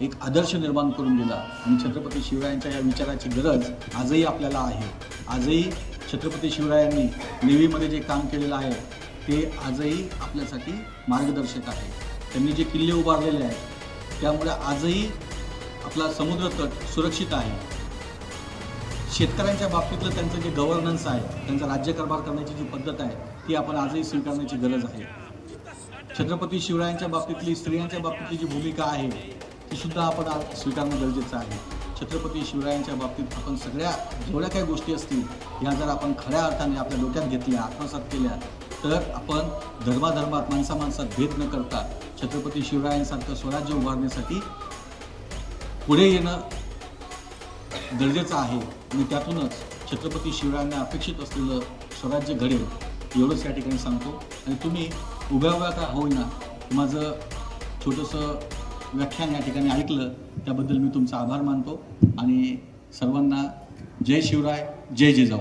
एक आदर्श निर्माण करून दिला आणि छत्रपती शिवरायांच्या या विचाराची गरज आजही आपल्याला आहे। आजही छत्रपती शिवरायांनी नेव्हीमध्ये जे काम केलेलं आहे ते आजही आपल्यासाठी मार्गदर्शक आहे। त्यांनी जे किल्ले उभारलेले आहेत त्यामुळे आजही आपला समुद्रतट सुरक्षित आहे। शेतकऱ्यांच्या बाबतीतलं त्यांचं जे गव्हर्नन्स आहे, त्यांचा राज्यकारभार करण्याची जी पद्धत आहे ती आपण आजही स्वीकारण्याची गरज आहे। छत्रपती शिवरायांच्या बाबतीतली स्त्रियांच्या बाबतीतली जी भूमिका आहे ती सुद्धा आपण आज स्वीकारणं गरजेचं आहे। छत्रपती शिवरायांच्या बाबतीत आपण सगळ्या जेवढ्या काही गोष्टी असतील ह्या जर आपण खऱ्या अर्थाने आपल्या डोक्यात घेतल्या, आत्मसात केल्या तर आपण धर्माधर्मात माणसामाणसात भेद न करता छत्रपती शिवरायांसारखं स्वराज्य उभारण्यासाठी पुढे येणं गरजेचं आहे आणि त्यातूनच छत्रपती शिवरायांना अपेक्षित असलेलं स्वराज्य घडेल एवढंच या ठिकाणी सांगतो। आणि तुम्ही उभ्या का होईना माझं छोटंसं व्याख्यान या ठिकाणी ऐकलं त्याबद्दल मी तुमचा आभार मानतो आणि सर्वांना जय शिवराय, जय जिजाऊ।